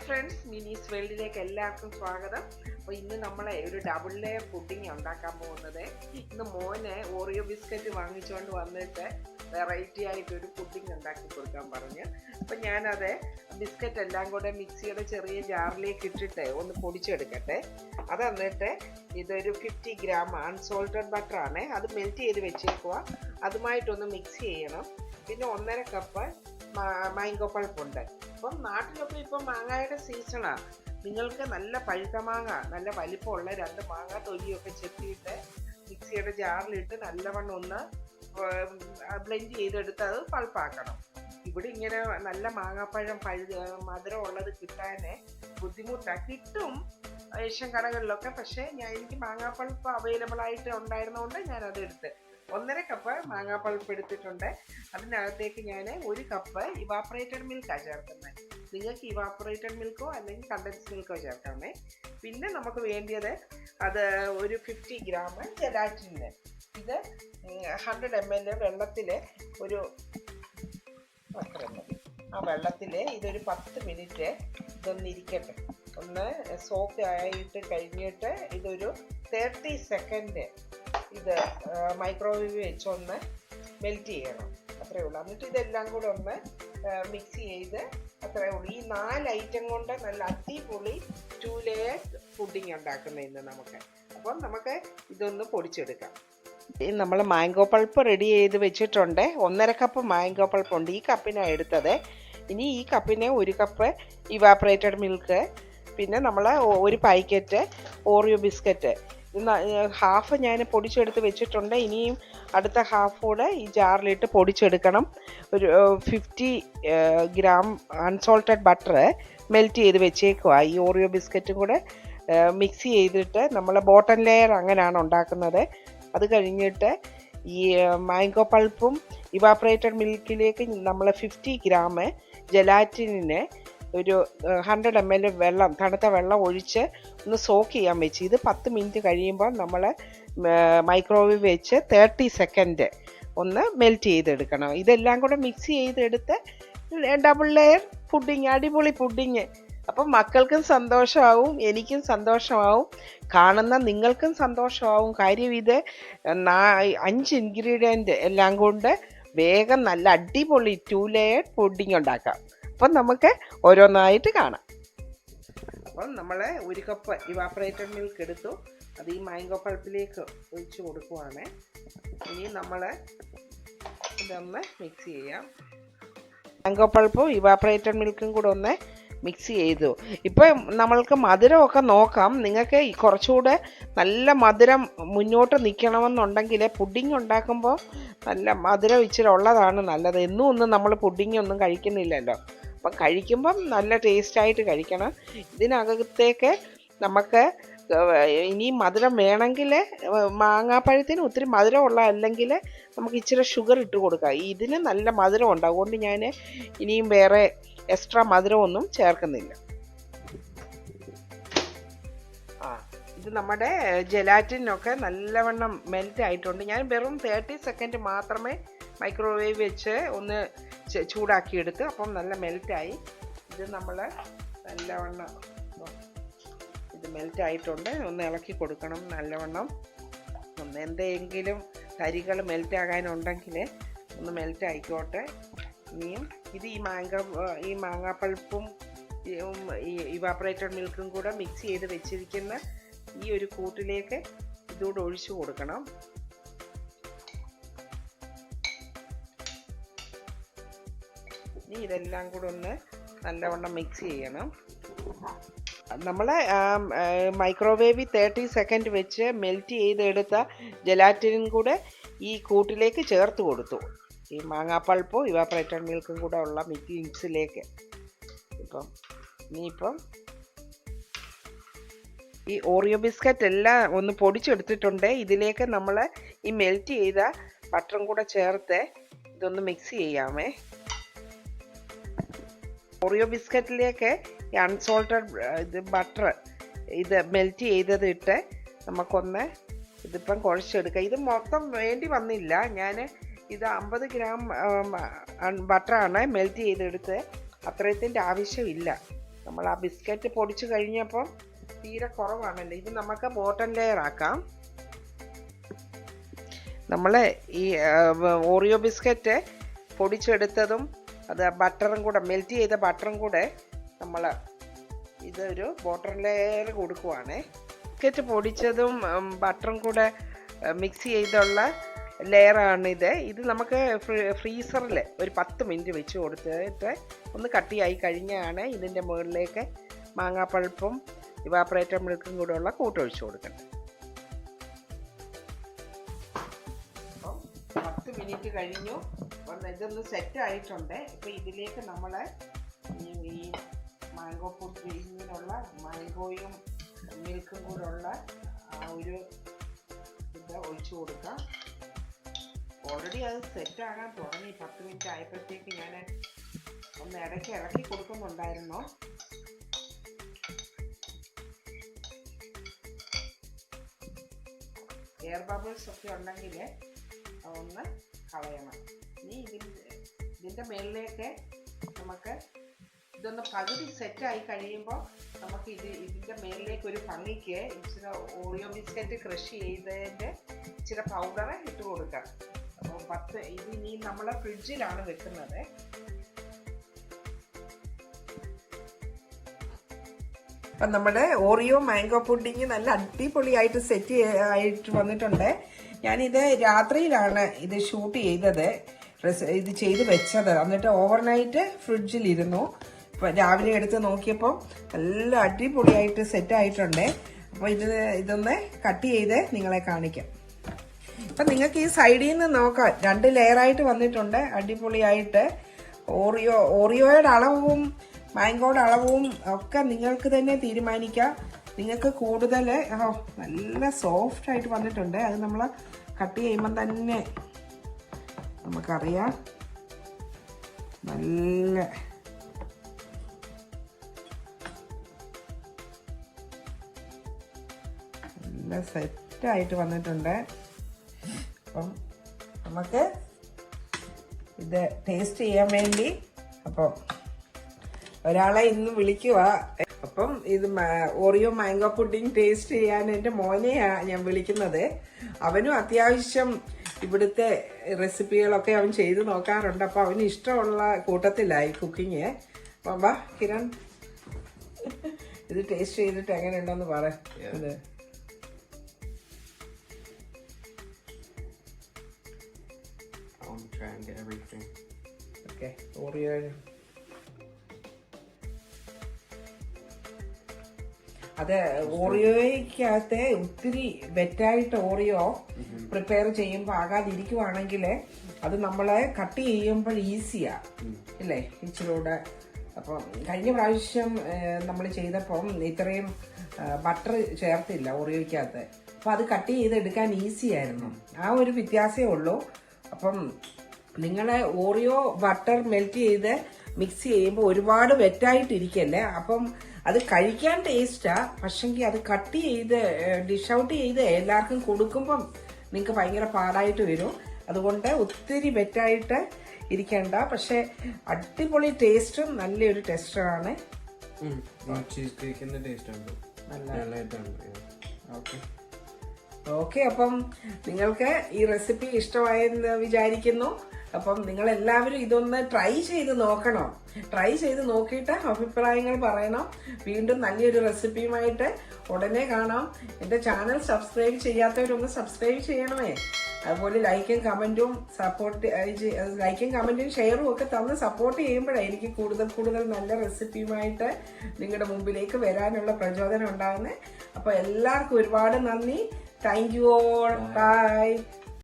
Friends, മിനീസ് വേൾഡിലേക്ക് എല്ലാവർക്കും സ്വാഗതം. അപ്പോൾ ഇന്ന് നമ്മളെ ഒരു ഡബിൾ ലെയർ പുഡിംഗ് ഉണ്ടാക്കാൻ പോകുന്നത്. ഇന്ന് മോനെ ഓറിയോ ബിസ്ക്കറ്റ് വാങ്ങിച്ചുകൊണ്ട് വന്നിട്ട് വെറൈറ്റി ആയിട്ടൊരു പുഡിംഗ് ഉണ്ടാക്കി കൊടുക്കാൻ പറഞ്ഞു. അപ്പം ഞാനത് ബിസ്ക്കറ്റ് എല്ലാം കൂടെ മിക്സിയുടെ ചെറിയ ജാറിലേക്ക് ഇട്ടിട്ട് ഒന്ന് പൊടിച്ചെടുക്കട്ടെ. അത് എന്നിട്ട് ഇതൊരു 50 ഗ്രാം അൺസോൾട്ടഡ് ബട്ടറാണ്, അത് മെൽറ്റ് ചെയ്ത് വെച്ചേക്കുക. അതുമായിട്ടൊന്ന് മിക്സ് ചെയ്യണം. പിന്നെ 1.5 കപ്പ് മാംഗോ പൾപ്പുണ്ട്. അപ്പം നാട്ടിലൊക്കെ ഇപ്പം മാങ്ങയുടെ സീസണാണ്. നിങ്ങൾക്ക് നല്ല പഴുത്ത മാങ്ങ, നല്ല വലിപ്പമുള്ള 2 മാങ്ങ തൊലിയൊക്കെ ചെത്തിയിട്ട് മിക്സിയുടെ ജാറിലിട്ട് നല്ലവണ്ണം ഒന്ന് ബ്ലെൻഡ് ചെയ്തെടുത്ത് അത് പൾപ്പാക്കണം. ഇവിടെ ഇങ്ങനെ നല്ല മാങ്ങാപ്പഴം മധുരം ഉള്ളത് കിട്ടാൻ ബുദ്ധിമുട്ടാണ്. കിട്ടും ഏഷ്യൻ കടകളിലൊക്കെ, പക്ഷേ എനിക്ക് മാങ്ങാപ്പൾപ്പ് അവൈലബിൾ ആയിട്ട് ഉണ്ടായിരുന്നതുകൊണ്ട് ഞാനത് എടുത്ത് 1.5 കപ്പ് മാങ്ങാപ്പൾപ്പ് എടുത്തിട്ടുണ്ട്. അതിനകത്തേക്ക് ഞാൻ 1 കപ്പ് ഇവാപ്പറേറ്റഡ് മിൽക്കാണ് ചേർക്കുന്നത്. നിങ്ങൾക്ക് ഇവാപ്പറേറ്റഡ് മിൽക്കോ അല്ലെങ്കിൽ കണ്ടൻസ് മിൽക്കോ ചേർക്കാമേ. പിന്നെ നമുക്ക് വേണ്ടിയത് അത് ഒരു 50 ഗ്രാം ജെലാറ്റിന്. ഇത് 100 ml വെള്ളത്തിൽ ഒരു ആ വെള്ളത്തിൽ ഇതൊരു 10 മിനിറ്റ് ഇതൊന്നിരിക്കട്ടെ. ഒന്ന് സോക്ക് ആയിട്ട് കഴിഞ്ഞിട്ട് ഇതൊരു 30 സെക്കൻഡ് ഇത് മൈക്രോവേവ് വെച്ചൊന്ന് മെൽറ്റ് ചെയ്യണം. അത്രയേ ഉള്ളൂ. എന്നിട്ട് ഇതെല്ലാം കൂടെ ഒന്ന് മിക്സ് ചെയ്ത് അത്രയേ ഉള്ളൂ. ഈ 4 ഐറ്റം കൊണ്ട് നല്ല അടിപൊളി 2 ലെയർ പുഡിംഗ് ഉണ്ടാക്കുന്ന ഇന്ന് നമുക്ക്. അപ്പം നമുക്ക് ഇതൊന്ന് പൊടിച്ചെടുക്കാം. നമ്മൾ മാംഗോ പൾപ്പ് റെഡി ചെയ്ത് വെച്ചിട്ടുണ്ട്. 1.5 കപ്പ് മാംഗോ പൾപ്പ് ഉണ്ട്. ഈ കപ്പിനാണ് എടുത്തത്. ഇനി ഈ കപ്പിന് 1 കപ്പ് ഇവാപ്പറേറ്റഡ് മിൽക്ക്, പിന്നെ നമ്മൾ 1 പാക്കറ്റ് ഓറിയോ ബിസ്ക്കറ്റ്, ഹാഫ് ഞാൻ പൊടിച്ചെടുത്ത് വെച്ചിട്ടുണ്ട്. ഇനിയും അടുത്ത ഹാഫ് കൂടെ ഈ ജാറിലിട്ട് പൊടിച്ചെടുക്കണം. ഒരു 50 ഗ്രാം അൺസോൾട്ടഡ് ബട്ടർ മെൽറ്റ് ചെയ്ത് വെച്ചേക്കുക. ഈ ഓറിയോ ബിസ്ക്കറ്റും കൂടെ മിക്സ് ചെയ്തിട്ട് നമ്മൾ ബോട്ടം ലെയർ അങ്ങനെയാണ് ഉണ്ടാക്കുന്നത്. അത് കഴിഞ്ഞിട്ട് ഈ മാംഗോ പൾപ്പും ഇവാപ്പറേറ്റഡ് മിൽക്കിലേക്ക് നമ്മൾ 50 ഗ്രാം ജെലാറ്റിനെ ഒരു 100 ml വെള്ളം, തണുത്ത വെള്ളം ഒഴിച്ച് ഒന്ന് സോക്ക് ചെയ്യാൻ വെച്ച്. ഇത് 10 മിനിറ്റ് കഴിയുമ്പോൾ നമ്മൾ മൈക്രോവേവ് വെച്ച് 30 സെക്കൻഡ് ഒന്ന് മെൽറ്റ് ചെയ്തെടുക്കണം. ഇതെല്ലാം കൂടെ മിക്സ് ചെയ്തെടുത്ത് ഡബിൾ ലെയർ പുഡിങ്, അടിപൊളി പുഡിങ്. അപ്പം മക്കൾക്കും സന്തോഷമാവും, എനിക്കും സന്തോഷമാവും, കാണുന്ന നിങ്ങൾക്കും സന്തോഷമാവും. കാര്യം ഇത് 5 ഇൻഗ്രീഡിയൻറ്റ് എല്ലാം കൊണ്ട് വേഗം നല്ല അടിപൊളി 2 ലെയർ പുഡിങ് ഉണ്ടാക്കാം. അപ്പം നമുക്ക് ഓരോന്നായിട്ട് കാണാം. അപ്പം നമ്മൾ 1 കപ്പ് ഇവാപ്പറേറ്റഡ് മിൽക്ക് എടുത്തു. അത് ഈ മാംഗോ പൾപ്പിലേക്ക് ഒഴിച്ച് കൊടുക്കുവാണ്. ഇനി നമ്മൾ ഇതൊന്ന് മിക്സ് ചെയ്യാം. മാംഗോ പൾപ്പും ഇവാപ്പറേറ്റഡ് മിൽക്കും കൂടെ ഒന്ന് മിക്സ് ചെയ്തു. ഇപ്പം നമ്മൾക്ക് മധുരമൊക്കെ നോക്കാം. നിങ്ങൾക്ക് കുറച്ചുകൂടെ നല്ല മധുരം മുന്നോട്ട് നിൽക്കണമെന്നുണ്ടെങ്കിൽ പുഡിങ് ഉണ്ടാക്കുമ്പോൾ നല്ല മധുരം ഇച്ചിരി ഉള്ളതാണ് നല്ലത്. എന്നും ഒന്നും നമ്മൾ പുഡിങ് ഒന്നും കഴിക്കുന്നില്ലല്ലോ. അപ്പം കഴിക്കുമ്പം നല്ല ടേസ്റ്റായിട്ട് കഴിക്കണം. ഇതിനകത്തേക്ക് നമുക്ക് ഇനി മധുരം വേണമെങ്കിൽ മാങ്ങാപ്പഴത്തിന് ഒത്തിരി മധുരമുള്ള അല്ലെങ്കിൽ നമുക്ക് ഇച്ചിരി ഷുഗർ ഇട്ട് കൊടുക്കാം. ഇതിന് നല്ല മധുരം ഉണ്ട്. അതുകൊണ്ട് ഞാൻ ഇനിയും വേറെ എക്സ്ട്രാ മധുരമൊന്നും ചേർക്കുന്നില്ല. ഇത് നമ്മുടെ ജെലാറ്റിനൊക്കെ നല്ലവണ്ണം മെൽറ്റ് ആയിട്ടുണ്ട്. ഞാൻ വെറും 30 സെക്കൻഡ് മാത്രമേ മൈക്രോവേവ് വെച്ച് ഒന്ന് ചൂടാക്കിയെടുത്ത്. അപ്പം നല്ല മെൽറ്റായി. ഇത് നമ്മൾ നല്ലവണ്ണം ഇത് മെൽറ്റായിട്ടുണ്ട്. ഒന്ന് ഇളക്കി കൊടുക്കണം നല്ലവണ്ണം. ഒന്ന് എന്തെങ്കിലും തരികൾ മെൽറ്റാകാനുണ്ടെങ്കിൽ ഒന്ന് മെൽറ്റ് ആയിക്കോട്ടെ. ഇനിയും ഇത് ഈ മാങ്ങാപ്പൾപ്പും ഈ ഇവാപ്പറേറ്റഡ് മിൽക്കും കൂടെ മിക്സ് ചെയ്ത് വെച്ചിരിക്കുന്ന ഈ ഒരു കൂട്ടിലേക്ക് ഇതുകൂടെ ഒഴിച്ചു കൊടുക്കണം. ഇനി ഇതെല്ലാം കൂടെ ഒന്ന് നല്ലവണ്ണം മിക്സ് ചെയ്യണം. നമ്മൾ മൈക്രോവേവിൽ 30 സെക്കൻഡ് വെച്ച് മെൽറ്റ് ചെയ്തെടുത്ത ജെലാറ്റിനും കൂടെ ഈ കൂട്ടിലേക്ക് ചേർത്ത് കൊടുത്തു. ഈ മാങ്ങാപ്പൾപ്പും ഇവാപ്പറേറ്റഡ് മിൽക്കും കൂടെ ഉള്ള മിക്സിലേക്ക്. ഇനിയിപ്പം ഈ ഓറിയോ ബിസ്ക്കറ്റ് എല്ലാം ഒന്ന് പൊടിച്ചെടുത്തിട്ടുണ്ട്. ഇതിലേക്ക് നമ്മൾ ഈ മെൽറ്റ് ചെയ്ത ബട്ടറും കൂടെ ചേർത്ത് ഇതൊന്ന് മിക്സ് ചെയ്യാമേ. ഓറിയോ ബിസ്ക്കറ്റിലേക്ക് ഈ അൺസോൾട്ടഡ് ബട്ടർ ഇത് മെൽറ്റ് ചെയ്തതിട്ട് നമുക്കൊന്ന് ഇതിപ്പം കുഴച്ചെടുക്കാം. ഇത് മൊത്തം വേണ്ടി വന്നില്ല. ഞാൻ ഇത് 50 ഗ്രാം ബട്ടറാണ് മെൽറ്റ് ചെയ്തെടുത്ത്. അത്രയത്തിൻ്റെ ആവശ്യമില്ല. നമ്മൾ ആ ബിസ്ക്കറ്റ് പൊടിച്ച് കഴിഞ്ഞപ്പോൾ തീരെ കുറവാണല്ലോ. ഇത് നമുക്ക് ബോട്ടം ലെയർ ആക്കാം. നമ്മൾ ഈ ഓറിയോ ബിസ്ക്കറ്റ് പൊടിച്ചെടുത്തതും അത് ബട്ടറും കൂടെ മെൽറ്റ് ചെയ്ത ബട്ടറും കൂടെ നമ്മൾ ഇതൊരു ബോട്ടം ലെയർ കൊടുക്കുവാണേ. ബിസ്ക്കറ്റ് പൊടിച്ചതും ബട്ടറും കൂടെ മിക്സ് ചെയ്തുള്ള ലെയറാണിത്. ഇത് നമുക്ക് ഫ്രീസറിൽ ഒരു 10 മിനിറ്റ് വെച്ച് കൊടുത്തിട്ട് ഒന്ന് കട്ടിയായി കഴിഞ്ഞാണ് ഇതിൻ്റെ മുകളിലേക്ക് മാങ്ങാപ്പൾപ്പും ഇവാപ്പറേറ്റഡ് മിൽക്കും കൂടെ ഉള്ള കൂട്ടൊഴിച്ച് കൊടുക്കണം. അപ്പം 10 മിനിറ്റ് കഴിഞ്ഞു. ഇതൊന്ന് സെറ്റ് ആയിട്ടുണ്ട്. ഇപ്പോൾ ഇതിലേക്ക് നമ്മൾ ഈ മാംഗോ പുഡിങ്ങിനുള്ള മാംഗോയും മിൽക്കും കൂടെ ഉള്ള ആ ഒരു ഇത് ഒഴിച്ചു കൊടുക്കാം. ഓൾറെഡി അത് സെറ്റാകാൻ തുടങ്ങി. 10 മിനിറ്റ് ആയപ്പോഴത്തേക്ക് ഞാൻ ഒന്ന് ഇടയ്ക്ക് ഇറക്കി കൊടുക്കുന്നുണ്ടായിരുന്നു. എയർ ബബിൾസ് ഒക്കെ ഉണ്ടെങ്കിൽ അതൊന്ന് കളയണം. ഇനി ഇതിൻ്റെ മേളിലേക്ക് നമുക്ക് ഇതൊന്ന് പകുതി സെറ്റായി കഴിയുമ്പോൾ നമുക്ക് ഇതിൻ്റെ മേളിലേക്ക് ഒരു ഭംഗിക്ക് ഇച്ചിരി ഓറിയോ ബിസ്ക്കറ്റ് ക്രഷ് ചെയ്തതിൻ്റെ ഇച്ചിരി പൗഡർ ഇട്ട് കൊടുക്കാം. അപ്പോൾ ഇത് ഇനി നമ്മൾ ഫ്രിഡ്ജിലാണ് വെക്കുന്നത്. അപ്പം നമ്മുടെ ഓറിയോ മാംഗോ പുഡിങ് നല്ല അടിപൊളിയായിട്ട് സെറ്റ് ആയിട്ട് വന്നിട്ടുണ്ട്. ഞാനിത് രാത്രിയിലാണ് ഇത് ഷൂട്ട് ചെയ്തത്, ഇത് ചെയ്ത് വെച്ചത്. എന്നിട്ട് ഓവർനൈറ്റ് ഫ്രിഡ്ജിലിരുന്നു. ഇപ്പം രാവിലെ എടുത്ത് നോക്കിയപ്പോൾ നല്ല അടിപൊളിയായിട്ട് സെറ്റ് ആയിട്ടുണ്ട്. അപ്പോൾ ഇതൊന്ന് കട്ട് ചെയ്ത് നിങ്ങളെ കാണിക്കാം. അപ്പം നിങ്ങൾക്ക് ഈ സൈഡിൽ നിന്ന് നോക്കാം, 2 ലെയറായിട്ട് വന്നിട്ടുണ്ട് അടിപൊളിയായിട്ട്. ഓറിയോയുടെ അളവും മാംഗോയുടെ അളവും ഒക്കെ നിങ്ങൾക്ക് തന്നെ തീരുമാനിക്കാം. നിങ്ങൾക്ക് കൂടുതൽ നല്ല സോഫ്റ്റ് ആയിട്ട് വന്നിട്ടുണ്ട്. അത് നമ്മൾ കട്ട് ചെയ്യുമ്പം തന്നെ നമുക്കറിയാം നല്ല സെറ്റായിട്ട് വന്നിട്ടുണ്ട്. അപ്പം നമുക്ക് ഇത് ടേസ്റ്റ് ചെയ്യാൻ വേണ്ടി അപ്പം ഒരാളെ ഇന്ന് വിളിക്കുക. അപ്പം ഇത് ഓറിയോ മാംഗോ പുഡിംഗ് ടേസ്റ്റ് ചെയ്യാൻ എൻ്റെ മോനെയാണ് ഞാൻ വിളിക്കുന്നത്. അവനും അത്യാവശ്യം ഇവിടുത്തെ റെസിപ്പികളൊക്കെ അവൻ ചെയ്ത് നോക്കാറുണ്ട്. അപ്പം അവന് ഇഷ്ടമുള്ള കൂട്ടത്തിലായി കുക്കിങ്. അപ്പം വാ കിരൺ, ഇത് ടേസ്റ്റ് ചെയ്തിട്ട് എങ്ങനെയുണ്ടെന്ന് പറ. ഇത് ഓറിയോ അത് ഓറിയോയ്ക്കകത്ത് ഒത്തിരി വെറ്റായിട്ട് ഓറിയോ പ്രിപ്പയർ ചെയ്യുമ്പോൾ ആകാതിരിക്കുവാണെങ്കിൽ അത് നമ്മൾ കട്ട് ചെയ്യുമ്പോൾ ഈസിയാ ഇല്ലേ ഇച്ചിരൂടെ. അപ്പം കഴിഞ്ഞ പ്രാവശ്യം നമ്മൾ ചെയ്തപ്പം ഇത്രയും ബട്ടർ ചേർത്തില്ല ഓറിയോയ്ക്കകത്ത്. അപ്പം അത് കട്ട് ചെയ്തെടുക്കാൻ ഈസി ആയിരുന്നു. ആ ഒരു വ്യത്യാസമേ ഉള്ളൂ. അപ്പം നിങ്ങൾ ഓറിയോ ബട്ടർ മെൽറ്റ് ചെയ്ത് മിക്സ് ചെയ്യുമ്പോൾ ഒരുപാട് വെറ്റായിട്ടിരിക്കല്ലേ. അപ്പം അത് കഴിക്കാൻ ടേസ്റ്റാ. പക്ഷെങ്കിൽ അത് കട്ട് ചെയ്ത് ഡിഷ് ഔട്ട് ചെയ്ത് എല്ലാവർക്കും കൊടുക്കുമ്പം നിങ്ങൾക്ക് ഭയങ്കര പാടായിട്ട് വരും. അതുകൊണ്ട് ഒത്തിരി വെറ്റായിട്ട് ഇരിക്കണ്ട. പക്ഷെ അടിപൊളി ടേസ്റ്റും നല്ലൊരു ടെസ്റ്ററാണ്. ഓക്കെ, അപ്പം നിങ്ങൾക്ക് ഈ റെസിപ്പി ഇഷ്ടമായെന്ന് വിചാരിക്കുന്നു. അപ്പം നിങ്ങളെല്ലാവരും ഇതൊന്ന് ട്രൈ ചെയ്ത് നോക്കണം. ട്രൈ ചെയ്ത് നോക്കിയിട്ട് അഭിപ്രായങ്ങൾ പറയണം. വീണ്ടും നല്ലൊരു റെസിപ്പിയുമായിട്ട് ഉടനെ കാണാം. എൻ്റെ ചാനൽ സബ്സ്ക്രൈബ് ചെയ്യാത്തവരൊന്ന് സബ്സ്ക്രൈബ് ചെയ്യണമേ. അതുപോലെ ലൈക്കും കമൻറ്റും ഷെയറും ഒക്കെ തന്ന് സപ്പോർട്ട് ചെയ്യുമ്പോഴേ എനിക്ക് കൂടുതൽ നല്ല റെസിപ്പിയുമായിട്ട് നിങ്ങളുടെ മുമ്പിലേക്ക് വരാനുള്ള പ്രചോദനം ഉണ്ടാകുന്നത്. അപ്പോൾ എല്ലാവർക്കും ഒരുപാട് നന്ദി. Thank you all. ബൈ.